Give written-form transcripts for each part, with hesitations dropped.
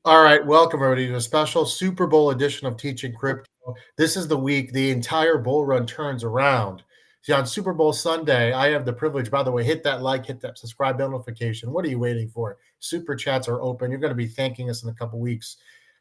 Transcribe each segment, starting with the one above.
All right, welcome everybody to a special Super Bowl edition of Teaching Crypto. This is the week the entire bull run turns around. See, on Super Bowl Sunday, I have the privilege, by the way, hit that like, hit that subscribe bell notification. What are you waiting for? Super chats are open. You're going to be thanking us in a couple weeks.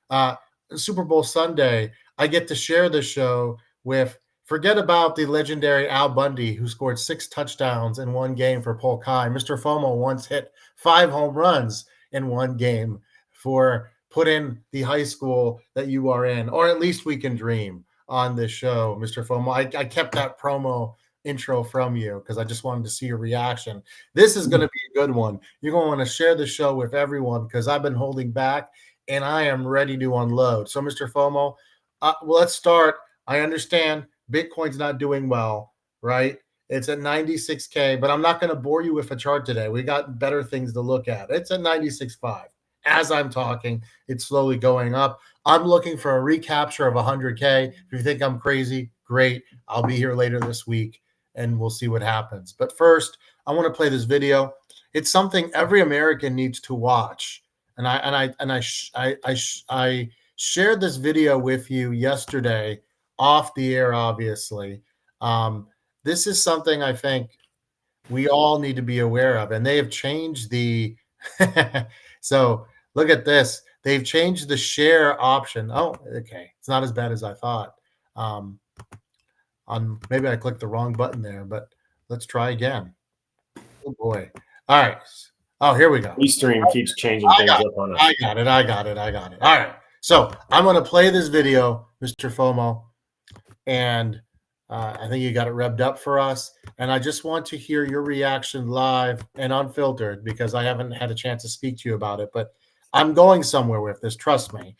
Uh, Super Bowl Sunday, I get to share the show with, forget about the legendary Al Bundy, who scored 6 touchdowns in one game for Polk High. Mr. FOMO once hit 5 home runs in one game for put in the high school that you are in, or at least we can dream on this show, Mr. FOMO. I kept that promo intro from you because I just wanted to see your reaction. This is going to be a good one. You're going to want to share the show with everyone because I've been holding back and I am ready to unload. So, Mr. FOMO, well, let's start. I understand Bitcoin's not doing well, right? It's at 96K, but I'm not going to bore you with a chart today. We got better things to look at. It's at 96.5. As I'm talking, it's slowly going up. I'm looking for a recapture of 100K. If you think I'm crazy, great. I'll be here later this week and we'll see what happens. But first, I want to play this video. It's something every American needs to watch. And I shared this video with you yesterday off the air, obviously. This is something I think we all need to be aware of, and they have changed the so look at this. They've changed the share option. Oh, okay. It's not as bad as I thought. On maybe I clicked the wrong button there, but let's try again. Oh boy. All right. Oh, here we go. Eastream keeps changing things up on us. I got it. All right. So I'm going to play this video, Mr. FOMO, and I think you got it revved up for us. And I just want to hear your reaction live and unfiltered because I haven't had a chance to speak to you about it. But I'm going somewhere with this, trust me.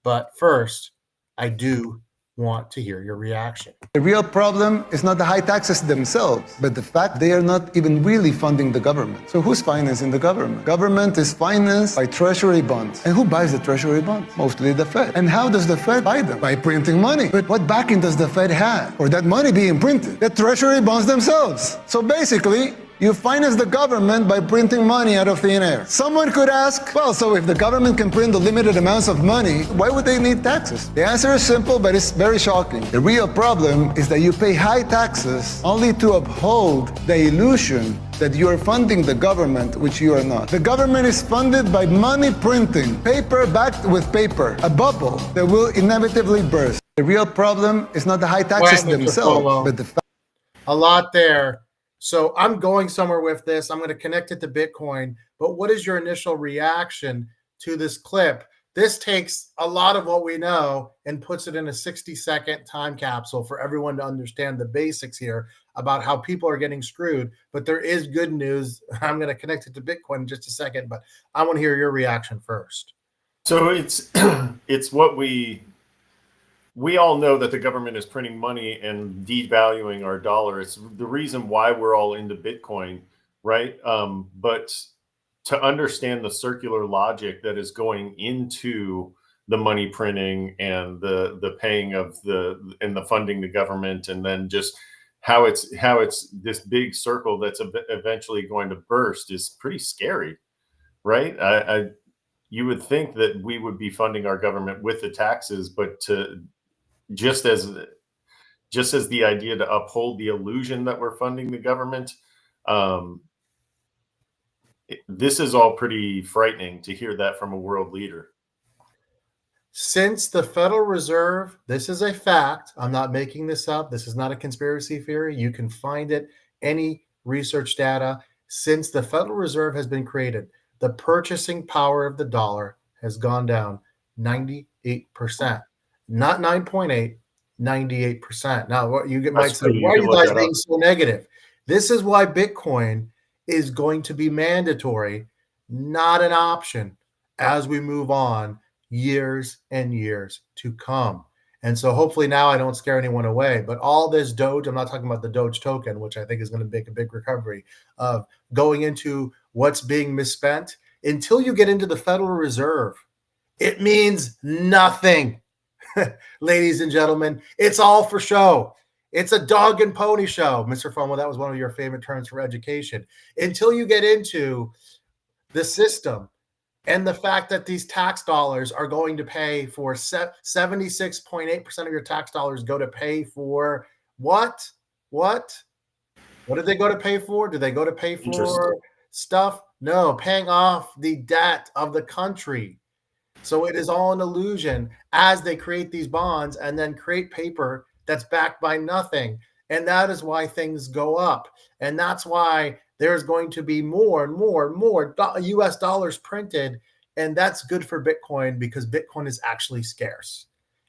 But first, I do want to hear your reaction. The real problem is not the high taxes themselves, but the fact they are not even really funding the government. So who's financing the government? Government is financed by treasury bonds. And who buys the treasury bonds? Mostly the Fed. And how does the Fed buy them? By printing money. But what backing does the Fed have for that money being printed? The treasury bonds themselves. So basically, you finance the government by printing money out of thin air. Someone could ask, well, so if the government can print unlimited amounts of money, why would they need taxes? The answer is simple, but it's very shocking. The real problem is that you pay high taxes only to uphold the illusion that you are funding the government, which you are not. The government is funded by money printing, paper backed with paper, a bubble that will inevitably burst. The real problem is not the high taxes themselves, but the fact. A lot there. So I'm going somewhere with this. I'm going to connect it to Bitcoin. But what is your initial reaction to this clip? This takes a lot of what we know and puts it in a 60-second time capsule for everyone to understand the basics here about how people are getting screwed. But there is good news. I'm going to connect it to Bitcoin in just a second, but I want to hear your reaction first. So it's what we all know that the government is printing money and devaluing our dollar. It's the reason why we're all into Bitcoin, right? But to understand the circular logic that is going into the money printing and the paying of and the funding the government, and then just how it's this big circle that's eventually going to burst is pretty scary, right? You would think that we would be funding our government with the taxes, but just as the idea to uphold the illusion that we're funding the government, this is all pretty frightening to hear that from a world leader. Since the Federal Reserve, this is a fact, I'm not making this up, this is not a conspiracy theory, you can find it, any research data, since the Federal Reserve has been created, the purchasing power of the dollar has gone down 98%. Not 9.8, 98%. Now, what you might say, why are you guys being so negative? This is why Bitcoin is going to be mandatory, not an option, as we move on years and years to come. And so hopefully now I don't scare anyone away, but all this Doge, I'm not talking about the Doge token, which I think is going to make a big recovery of going into what's being misspent until you get into the Federal Reserve. It means nothing. Ladies and gentlemen, it's all for show. It's a dog and pony show. Mr. FOMO, that was one of your favorite terms for education. Until you get into the system And the fact that these tax dollars are going to pay for 76.8% of your tax dollars go to pay for what? What? What did they go to pay for? Did they go to pay Interest. for stuff? No, paying off the debt of the country. So it is all an illusion as they create these bonds and then create paper that's backed by nothing. And that is why things go up. And that's why there's going to be more and more and more US dollars printed. And that's good for Bitcoin because Bitcoin is actually scarce.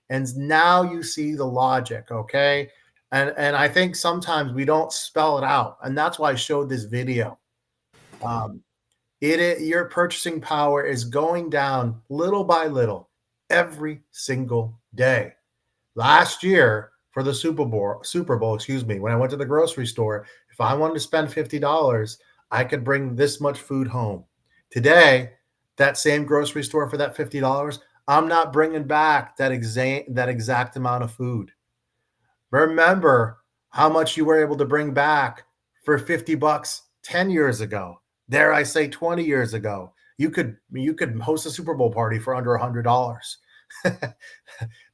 And now you see the logic, okay? And I think sometimes we don't spell it out. And that's why I showed this video. Your purchasing power is going down little by little every single day. Last year for the Super Bowl, when I went to the grocery store, if I wanted to spend $50, I could bring this much food home. Today, that same grocery store for that $50, I'm not bringing back that exact amount of food. Remember how much you were able to bring back for $50 10 years ago. Dare I say 20 years ago, you could host a Super Bowl party for under $100.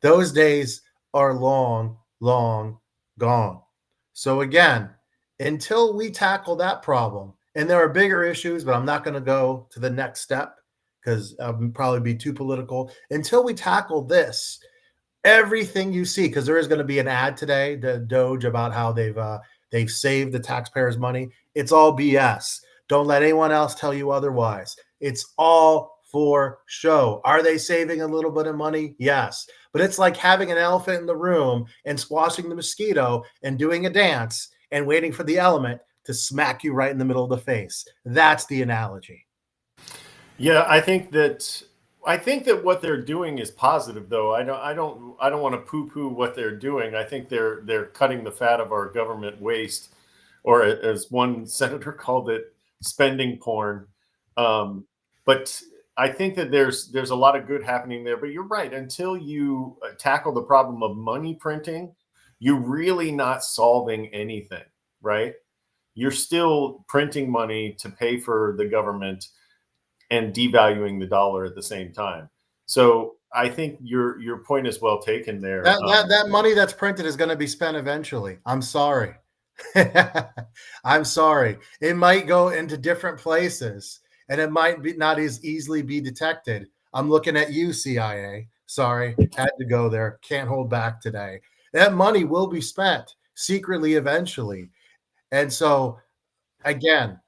Those days are long, long gone. So again, until we tackle that problem, and there are bigger issues, but I'm not going to go to the next step because I'll probably be too political. Until we tackle this, everything you see, because there is going to be an ad today, the Doge, about how they've saved the taxpayers' money. It's all BS. Don't let anyone else tell you otherwise. It's all for show. Are they saving a little bit of money? Yes. But it's like having an elephant in the room and squashing the mosquito and doing a dance and waiting for the element to smack you right in the middle of the face. That's the analogy. Yeah, I think that what they're doing is positive, though. I don't want to poo-poo what they're doing. I think they're cutting the fat of our government waste, or as one senator called it, spending porn. But I think that there's a lot of good happening there. But you're right. Until you tackle the problem of money printing, you're really not solving anything, right? You're still printing money to pay for the government and devaluing the dollar at the same time. So I think your point is well taken there. That money that's printed is going to be spent eventually. I'm sorry. I'm sorry. It might go into different places and it might be not as easily be detected. I'm looking at you, CIA. Sorry, had to go there. Can't hold back today. That money will be spent secretly eventually. And so, again,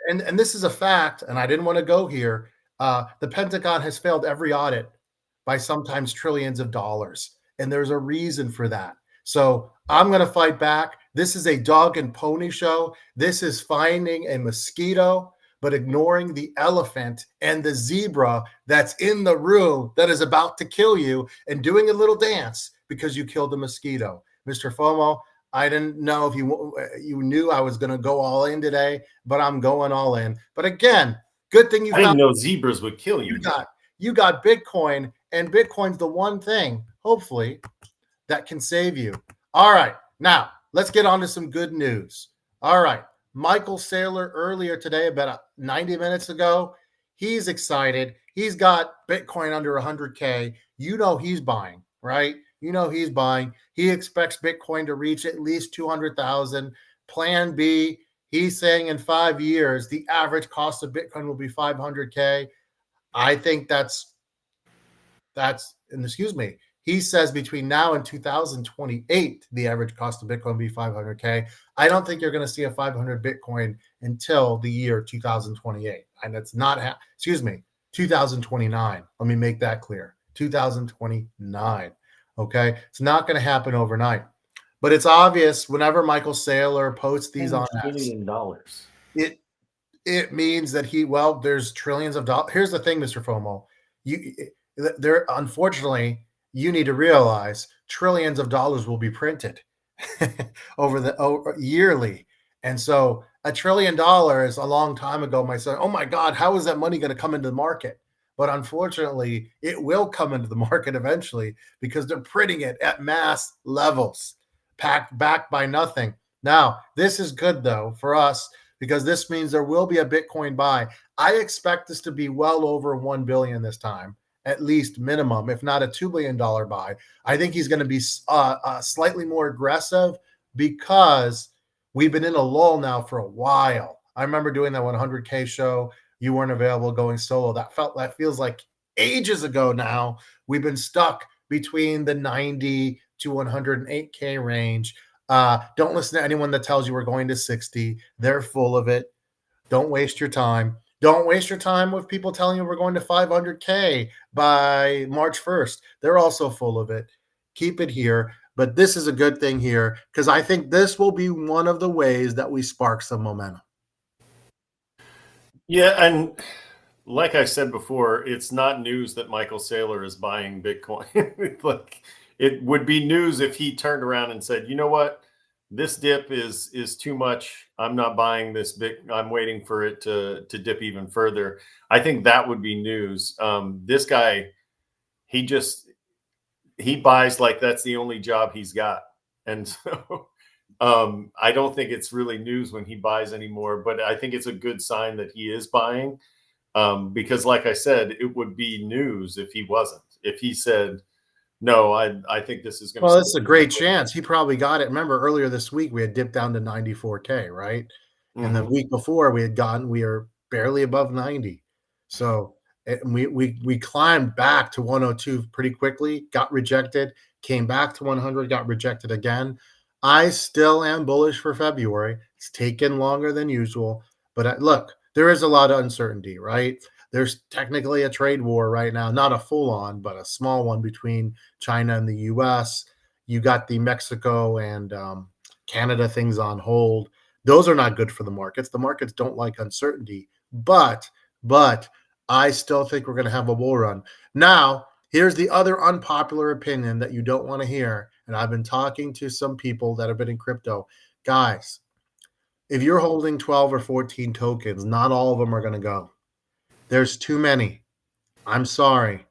and this is a fact, and I didn't want to go here. The Pentagon has failed every audit by sometimes trillions of dollars, and there's a reason for that. So I'm going to fight back. This is a dog and pony show. This is finding a mosquito, but ignoring the elephant and the zebra that's in the room that is about to kill you and doing a little dance because you killed the mosquito. Mr. FOMO, I didn't know if you knew I was going to go all in today, but I'm going all in. But again, good thing you I didn't know zebras would kill you. You got Bitcoin, and Bitcoin's the one thing, hopefully, that can save you. All right, now let's get on to some good news. All right, Michael Saylor earlier today, about 90 minutes ago, he's excited. He's got Bitcoin under 100K. You know he's buying, right? You know he's buying. He expects Bitcoin to reach at least 200,000. Plan B, he's saying in 5 years, the average cost of Bitcoin will be 500K. I think he says between now and 2028, the average cost of Bitcoin will be 500K. I don't think you're going to see a 500 Bitcoin until the year 2028. And it's not, 2029. Let me make that clear. 2029. Okay. It's not going to happen overnight, but it's obvious whenever Michael Saylor posts these on X, it means that there's trillions of dollars. Here's the thing, Mr. FOMO. Unfortunately, you need to realize trillions of dollars will be printed over yearly. And so $1 trillion a long time ago, my son, oh my God, how is that money going to come into the market? But unfortunately, it will come into the market eventually because they're printing it at mass levels, backed by nothing. Now, this is good, though, for us because this means there will be a Bitcoin buy. I expect this to be well over 1 billion this time, at least minimum, if not a $2 billion buy. I think he's going to be slightly more aggressive because we've been in a lull now for a while. I remember doing that 100K show. You weren't available, going solo. That feels like ages ago now. We've been stuck between the 90 to 108K range. Don't listen to anyone that tells you we're going to 60. They're full of it. Don't waste your time. Don't waste your time with people telling you we're going to 500K by March 1st. They're also full of it. Keep it here. But this is a good thing here because I think this will be one of the ways that we spark some momentum. Yeah, and like I said before, it's not news that Michael Saylor is buying Bitcoin. Like, it would be news if he turned around and said, you know what, this dip is too much. I'm not buying this I'm waiting for it to dip even further. I think that would be news. This guy, he buys like that's the only job he's got. And so I don't think it's really news when he buys anymore, but I think it's a good sign that he is buying. Because like I said, it would be news if he wasn't. If he said, no, I think this is going to. Well, it's a great chance. He probably got it. Remember earlier this week, we had dipped down to 94K, right? Mm-hmm. And the week before we were barely above 90. So we climbed back to 102 pretty quickly, got rejected, came back to 100, got rejected again. I still am bullish for February. It's taken longer than usual, but look, there is a lot of uncertainty, right? There's technically a trade war right now, not a full-on, but a small one between China and the U.S. You got the Mexico and Canada things on hold. Those are not good for the markets. The markets don't like uncertainty, but I still think we're going to have a bull run. Now, here's the other unpopular opinion that you don't want to hear, and I've been talking to some people that have been in crypto. Guys, if you're holding 12 or 14 tokens, not all of them are going to go. There's too many. I'm sorry.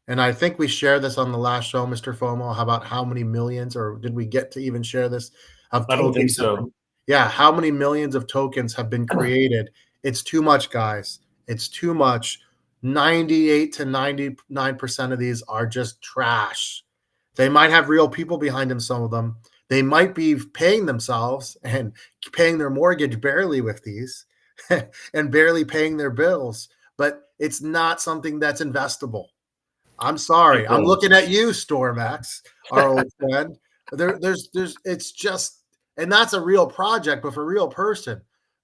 And I think we shared this on the last show, Mr. FOMO, about how many millions, or did we get to even share this? I don't think so. Yeah, how many millions of tokens have been created? It's too much, guys. It's too much. 98 to 99% of these are just trash. They might have real people behind them, some of them. They might be paying themselves and paying their mortgage barely with these and barely paying their bills, but it's not something that's investable. I'm sorry. I'm looking at you, Stormax, our old friend. It's just, and that's a real project, but for a real person.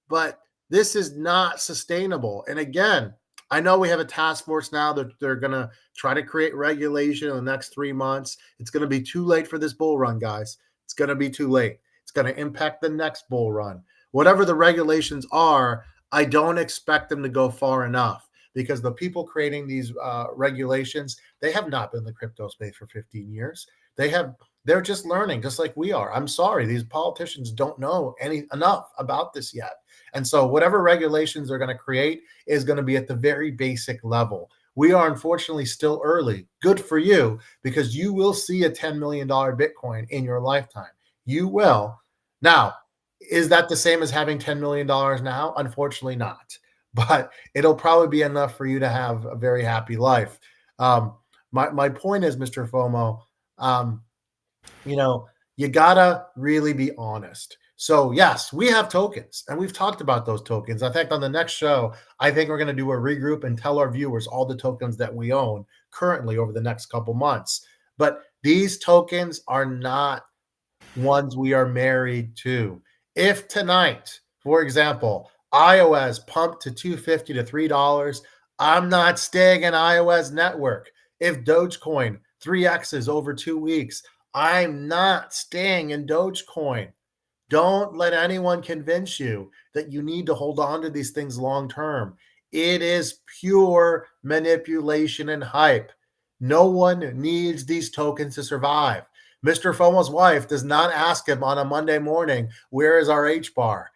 But this is not sustainable. And again, I know we have a task force now that they're going to try to create regulation in the next 3 months. It's going to be too late for this bull run, guys. It's going to be too late. It's going to impact the next bull run. Whatever the regulations are, I don't expect them to go far enough because the people creating these regulations, they have not been in the crypto space for 15 years. They're just learning, just like we are. I'm sorry, these politicians don't know enough about this yet. And so whatever regulations they're going to create is going to be at the very basic level. We are unfortunately still early. Good for you, because you will see a $10 million Bitcoin in your lifetime. You will. Now, is that the same as having $10 million now? Unfortunately not. But it'll probably be enough for you to have a very happy life. My point is, Mr. FOMO, you gotta really be honest. So yes, we have tokens, and we've talked about those tokens. In fact, on the next show, I think we're going to do a regroup and tell our viewers all the tokens that we own currently over the next couple months. But these tokens are not ones we are married to. If tonight, for example, iOS pumped to $2.50 to $3, I'm not staying in iOS network. If Dogecoin 3x's over 2 weeks, I'm not staying in Dogecoin. Don't let anyone convince you that you need to hold on to these things long term. It is pure manipulation and hype. No one needs these tokens to survive. Mr. FOMO's wife does not ask him on a Monday morning, where is our H-bar?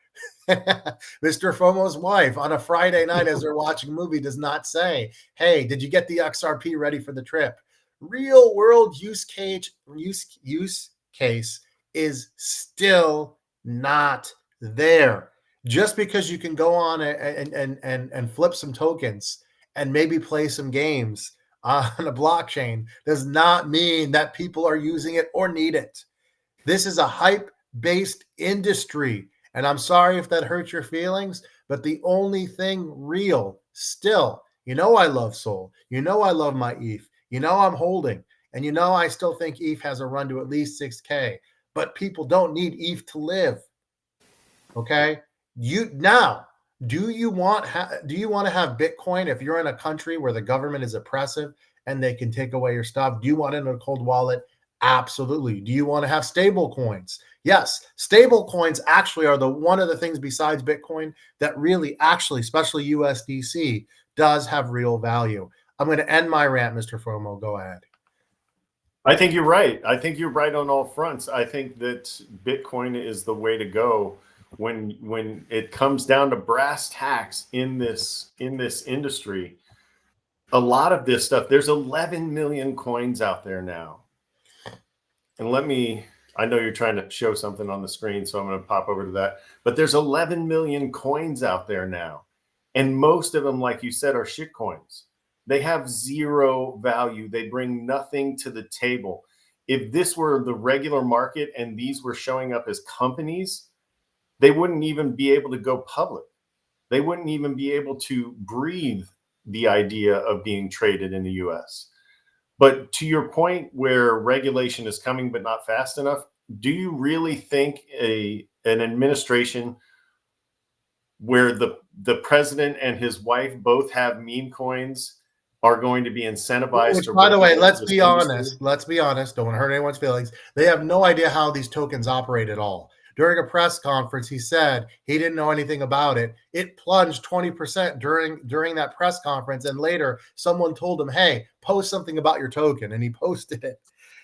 Mr. FOMO's wife on a Friday night as they're watching a movie does not say, hey, did you get the XRP ready for the trip? Real world use case is still not there. Just because you can go on and flip some tokens and maybe play some games on a blockchain does not mean that people are using it or need it. This is a hype-based industry. And I'm sorry if that hurts your feelings, but the only thing real still, I love Sol. I love my ETH. I'm holding. And I still think ETH has a run to at least 6K. But people don't need ETH to live. Okay? Do you want to have Bitcoin if you're in a country where the government is oppressive and they can take away your stuff? Do you want it in a cold wallet? Absolutely. Do you want to have stable coins? Yes. Stable coins actually are one of the things besides Bitcoin that really actually, especially USDC, does have real value. I'm going to end my rant, Mr. Fomo. Go ahead. I think you're right. I think you're right on all fronts. I think that Bitcoin is the way to go when it comes down to brass tacks in this industry. A lot of this stuff, there's 11 million coins out there now. And I know you're trying to show something on the screen, so I'm going to pop over to that. But there's 11 million coins out there now. And most of them, like you said, are shit coins. They have zero value. They bring nothing to the table. If this were the regular market and these were showing up as companies, they wouldn't even be able to go public. They wouldn't even be able to breathe the idea of being traded in the US. But to your point where regulation is coming but not fast enough, do you really think an administration where the president and his wife both have meme coins are going to be incentivized? Which, by the way, let's be honest. Don't want to hurt anyone's feelings. They have no idea how these tokens operate at all. During a press conference, he said he didn't know anything about it. It plunged 20% during that press conference, and later someone told him, "Hey, post something about your token," and he posted it.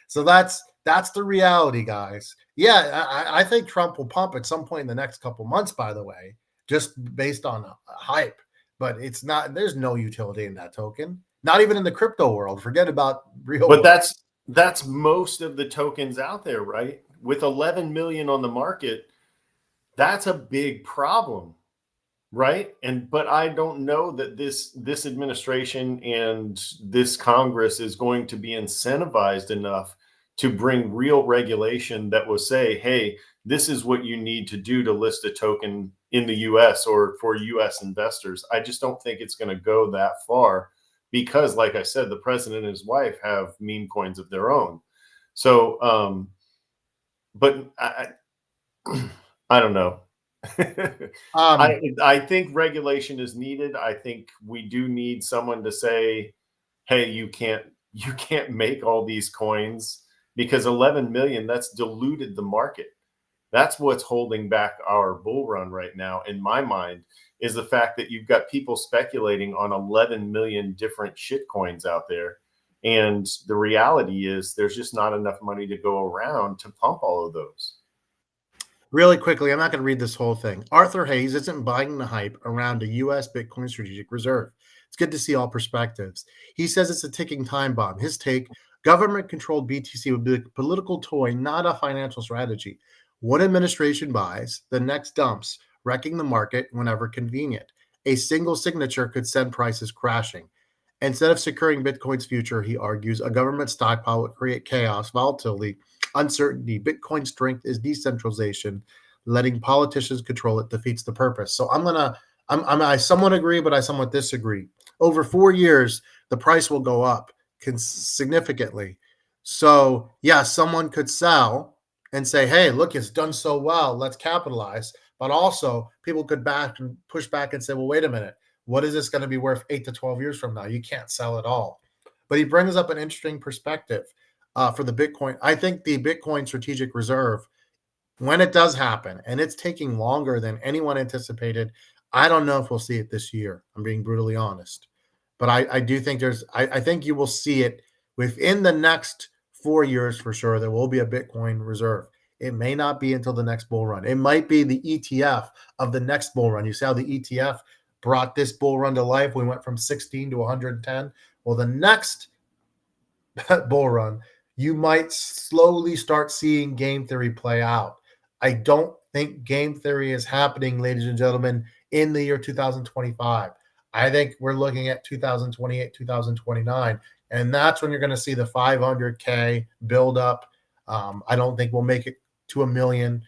So that's the reality, guys. Yeah, I think Trump will pump at some point in the next couple months, by the way, just based on hype. But it's not. There's no utility in that token. Not even in the crypto world. Forget about real. But that's most of the tokens out there, right? With 11 million on the market, that's a big problem, right? But I don't know that this administration and this Congress is going to be incentivized enough to bring real regulation that will say, hey, this is what you need to do to list a token in the US or for US investors. I just don't think it's going to go that far because, like I said, the president and his wife have meme coins of their own. So, but I don't know. I think regulation is needed. I think we do need someone to say, hey, you can't make all these coins, because 11 million, that's diluted the market. That's what's holding back our bull run right now, in my mind, is the fact that you've got people speculating on 11 million different shit coins out there. And the reality is there's just not enough money to go around to pump all of those. Really quickly, I'm not going to read this whole thing. Arthur Hayes isn't buying the hype around a U.S. Bitcoin strategic reserve. It's good to see all perspectives. He says it's a ticking time bomb. His take, government-controlled BTC would be a political toy, not a financial strategy. One administration buys, the next dumps, wrecking the market whenever convenient. A single signature could send prices crashing. Instead of securing Bitcoin's future, he argues, a government stockpile would create chaos, volatility, uncertainty. Bitcoin's strength is decentralization. Letting politicians control it defeats the purpose. So I somewhat agree, but I somewhat disagree. Over 4 years, the price will go up significantly. So, yeah, someone could sell and say, hey, look, it's done so well, let's capitalize. But also, people could push back and say, well, wait a minute. What is this going to be worth 8 to 12 years from now? You can't sell it all. But he brings up an interesting perspective for the Bitcoin. I think the Bitcoin strategic reserve, when it does happen, and it's taking longer than anyone anticipated, I don't know if we'll see it this year. I'm being brutally honest. But I do think I think you will see it within the next 4 years for sure. There will be a Bitcoin reserve. It may not be until the next bull run. It might be the ETF of the next bull run. You see how the ETF brought this bull run to life. We went from 16 to 110. Well, the next bull run, you might slowly start seeing game theory play out. I don't think game theory is happening, ladies and gentlemen, in the year 2025. I think we're looking at 2028, 2029, and that's when you're going to see the 500K build up. I don't think we'll make it to 1 million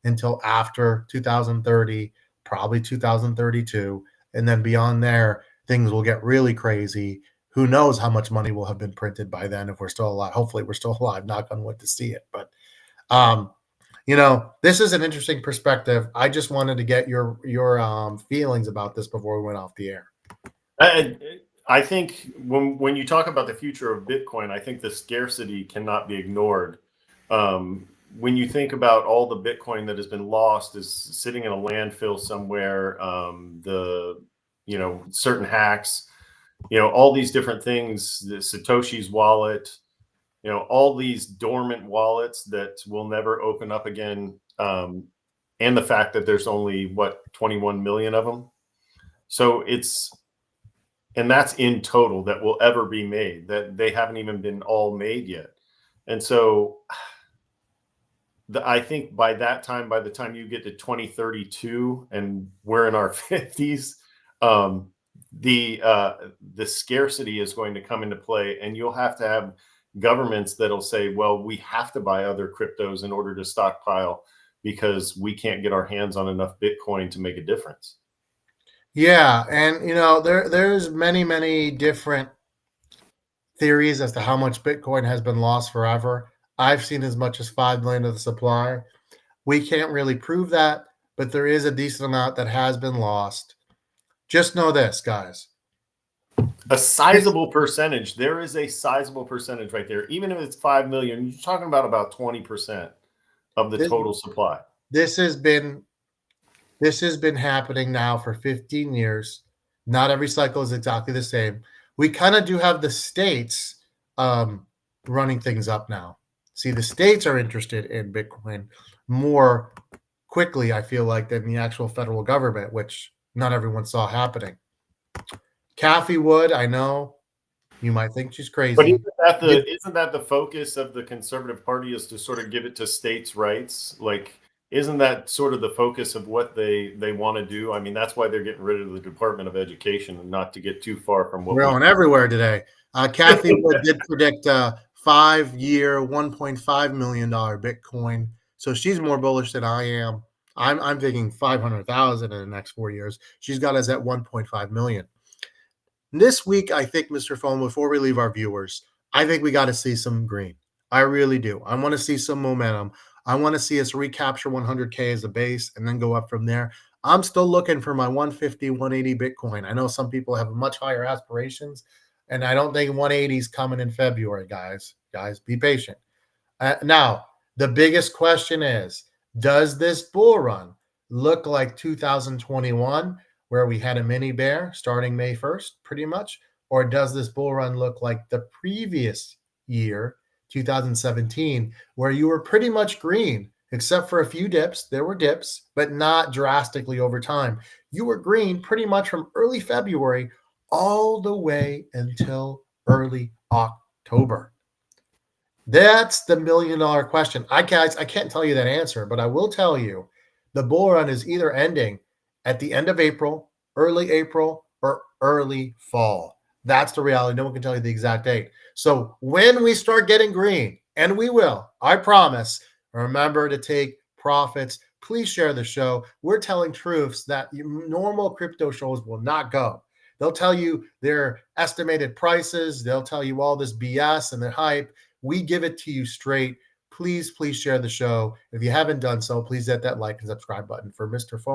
until after 2030, probably 2032. And then beyond there, things will get really crazy. Who knows how much money will have been printed by then if we're still alive. Hopefully we're still alive, knock on wood, to see it. But this is an interesting perspective. I just wanted to get your feelings about this before we went off the air. I think when you talk about the future of Bitcoin, I think the scarcity cannot be ignored. When you think about all the Bitcoin that has been lost is sitting in a landfill somewhere, certain hacks, all these different things, the Satoshi's wallet, all these dormant wallets that will never open up again. And the fact that there's only 21 million of them. So and that's in total that will ever be made, that they haven't even been all made yet. And so I think by that time, by the time you get to 2032 and we're in our 50s, the scarcity is going to come into play, and you'll have to have governments that'll say, well, we have to buy other cryptos in order to stockpile because we can't get our hands on enough Bitcoin to make a difference. Yeah, and there's many different theories as to how much Bitcoin has been lost forever. I've seen as much as 5 million of the supply. We can't really prove that, but there is a decent amount that has been lost. Just know this, guys. A sizable percentage. There is a sizable percentage right there. Even if it's 5 million, you're talking about 20% of the total supply. This has been happening now for 15 years. Not every cycle is exactly the same. We kind of do have the states running things up now. See, the states are interested in Bitcoin more quickly, I feel like, than the actual federal government, which not everyone saw happening. Cathie Wood, I know you might think she's crazy. But isn't that the focus of the Conservative Party, is to sort of give it to states' rights? Like, isn't that sort of the focus of what they want to do? I mean, that's why they're getting rid of the Department of Education, and not to get too far from what we're on everywhere today. Cathie Wood did predict 5-year, $1.5 million Bitcoin. So she's more bullish than I am. I'm thinking 500,000 in the next 4 years. She's got us at 1.5 million. This week, I think, Mr. Foam, before we leave our viewers, I think we got to see some green. I really do. I want to see some momentum. I want to see us recapture 100K as a base and then go up from there. I'm still looking for my 150, 180 Bitcoin. I know some people have much higher aspirations, and I don't think 180 is coming in February, guys. Guys, be patient. Now, the biggest question is, does this bull run look like 2021, where we had a mini bear starting May 1st, pretty much? Or does this bull run look like the previous year, 2017, where you were pretty much green, except for a few dips? There were dips, but not drastically over time. You were green pretty much from early February all the way until early October. That's the $1 million question. I can't tell you that answer, but I will tell you the bull run is either ending at the end of April, or early fall. That's the reality. No one can tell you the exact date. So when we start getting green, and we will, I promise, remember to take profits. Please share the show. We're telling truths that normal crypto shows will not go. They'll tell you their estimated prices. They'll tell you all this BS and the hype. We give it to you straight. Please share the show. If you haven't done so, please hit that like and subscribe button. For Mr. Foam.